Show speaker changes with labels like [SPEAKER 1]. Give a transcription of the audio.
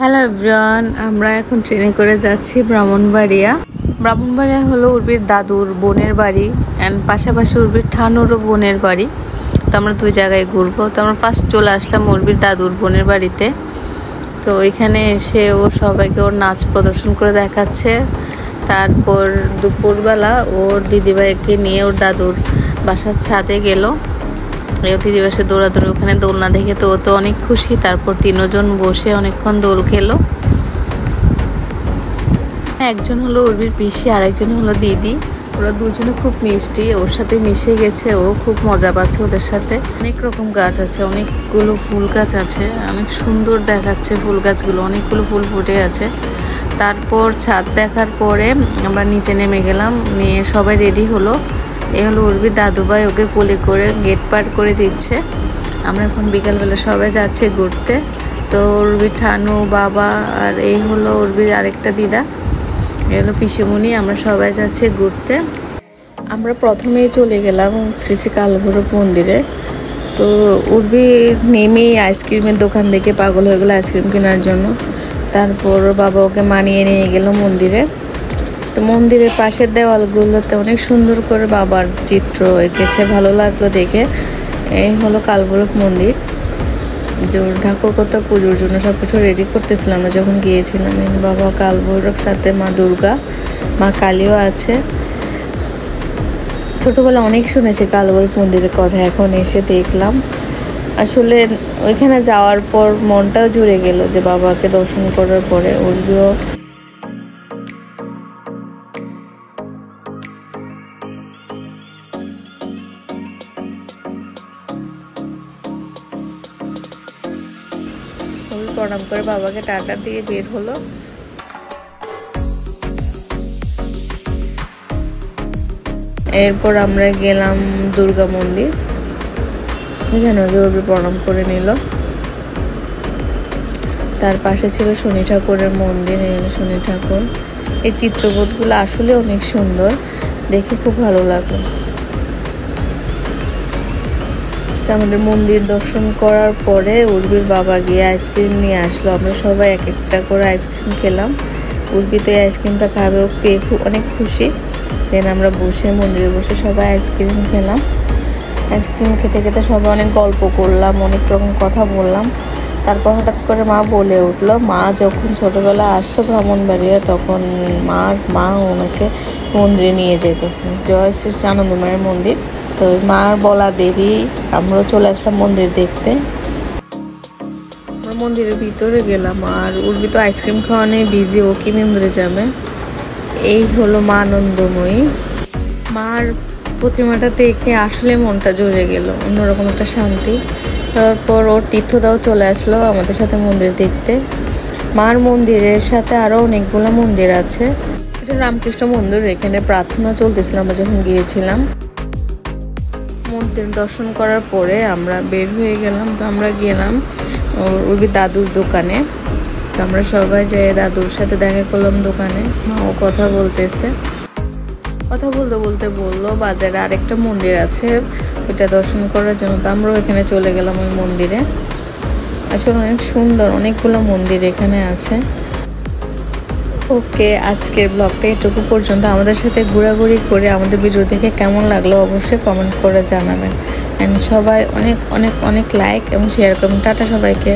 [SPEAKER 1] Hello everyone, আমরা এখন ট্রেনে করে যাচ্ছি ব্রাহ্মণবাড়িয়া। ব্রাহ্মণবাড়িয়া হলো উর্বির দাদুর বোনের বাড়ি অ্যান্ড পাশাপাশি উর্বির ঠানুরও বোনের বাড়ি। তো আমরা দুই জায়গায় ঘুরবো। তো আমরা ফার্স্ট চলে আসলাম উর্বির দাদুর বোনের বাড়িতে। তো এখানে এসে ও সবাইকে ওর নাচ প্রদর্শন করে দেখাচ্ছে। তারপর দুপুরবেলা ওর দিদিভাইকে নিয়ে ওর দাদুর বাসার ছাদে গেল। দিদি বাসে দৌড়াদৌড়ি, ওখানে দোলনা দেখে তো ও তো অনেক খুশি। তারপর তিনজন বসে অনেকক্ষণ দোল খেলো। একজন হলো উর্বির পিসি, আরেকজন হলো দিদি। ওরা দুজনে খুব মিষ্টি, ওর সাথে মিশে গেছে, ও খুব মজা পাচ্ছে ওদের সাথে। অনেক রকম গাছ আছে, অনেকগুলো ফুল গাছ আছে, অনেক সুন্দর দেখাচ্ছে ফুল গাছগুলো, অনেকগুলো ফুল ফুটে আছে। তারপর ছাদ দেখার পরে আমরা নিচে নেমে গেলাম, নিয়ে সবাই রেডি হলো। এ হলো উর্বির দাদুভাই, ওকে কোলে করে গেট পার করে দিচ্ছে। আমরা এখন বিকালবেলা সবাই যাচ্ছে ঘুরতে। তো উর্বির ঠানু, বাবা আর এই হলো উর্বির আরেকটা দিদা, এ হলো পিসিমণি। আমরা সবাই যাচ্ছি ঘুরতে। আমরা প্রথমেই চলে গেলাম শ্রী শ্রী কালভৈরব মন্দিরে। তো উর্বি নেমেই আইসক্রিমের দোকান দেখে পাগল হয়ে গেলো আইসক্রিম কেনার জন্য। তারপর বাবা ওকে মানিয়ে নিয়ে গেল মন্দিরে। তো মন্দিরের পাশের দেওয়ালগুলোতে অনেক সুন্দর করে বাবার চিত্র এঁকেছে, ভালো লাগলো দেখে। এই হলো কালভৈরব মন্দির। যে ঠাকুর কথা পুজোর জন্য সব কিছু রেডি করতেছিলাম আমরা যখন গিয়েছিলাম। বাবা কালভৈরব, সাথে মা দুর্গা, মা কালীও আছে। ছোটোবেলা অনেক শুনেছি কালভৈরব মন্দিরের কথা, এখন এসে দেখলাম। আসলে ওইখানে যাওয়ার পর মনটাও জুড়ে গেল যে বাবাকে দর্শন করার পরে। ওগুলো প্রণাম করে বাবাকে টাটা দিয়ে বের হলো। এরপর আমরা গেলাম দুর্গা মন্দির, এখানে ওকে প্রণাম করে নিল। তার পাশে ছিল শনি ঠাকুরের মন্দির। শনি ঠাকুর, এই চিত্রপটগুলো আসলে অনেক সুন্দর, দেখে খুব ভালো লাগলো। আমাদের মন্দির দর্শন করার পরে উর্বির বাবা গিয়ে আইসক্রিম নিয়ে আসলো। আমরা সবাই এক একটা করে আইসক্রিম খেলাম। উর্বি তো এই আইসক্রিমটা খাবে, ও পেয়ে অনেক খুশি। দেন আমরা বসে মন্দিরে বসে সবাই আইসক্রিম খেলাম। আইসক্রিম খেতে খেতে সবাই অনেক গল্প করলাম, অনেক রকম কথা বললাম। তারপর হঠাৎ করে মা বলে উঠলো, মা যখন ছোটোবেলা আসতো ব্রাহ্মণবাড়িয়া, তখন মা ওনাকে মন্দিরে নিয়ে যেত, জয় শ্রী আনন্দমায়ের মন্দির। তো মার বলা দেরি আমরা চলে আসলাম মন্দির দেখতে। আমরা মন্দিরের ভিতরে গেলাম, আর উর্বি তো আইসক্রিম খাওয়া নেই, বিজি, ও কি মন্দিরে যাবে। এই হলো মা আনন্দময়ী। মার প্রতিমাটা দেখে আসলে মনটা জুড়ে গেল, অন্যরকম একটা শান্তি। তারপর ওর তীর্থদাও চলে আসলো আমাদের সাথে মন্দির দেখতে। মার মন্দিরের সাথে আরও অনেকগুলো মন্দির আছে। এটা রামকৃষ্ণ মন্দির, এখানে প্রার্থনা চলতেছিল আমরা যখন গিয়েছিলাম। মন্দির দর্শন করার পরে আমরা বের হয়ে গেলাম। তো আমরা গেলাম উর্বির দাদুর দোকানে। তো আমরা সবাই যাই দাদুর সাথে দেখা করলাম দোকানে। মাও কথা বলতেছে, কথা বলতে বলতে বললো বাজারে আরেকটা মন্দির আছে, ওইটা দর্শন করার জন্য। তো আমরাও এখানে চলে গেলাম ওই মন্দিরে। আসলে অনেক সুন্দর, অনেকগুলো মন্দির এখানে আছে। ওকে, আজকের ব্লগটা এটুকু পর্যন্ত। আমাদের সাথে ঘোরাঘুরি করে আমাদের ভিডিও দেখে কেমন লাগলো অবশ্যই কমেন্ট করে জানাবেন। অ্যান্ড সবাই অনেক অনেক অনেক লাইক এবং শেয়ার করবেন। টাটা সবাইকে।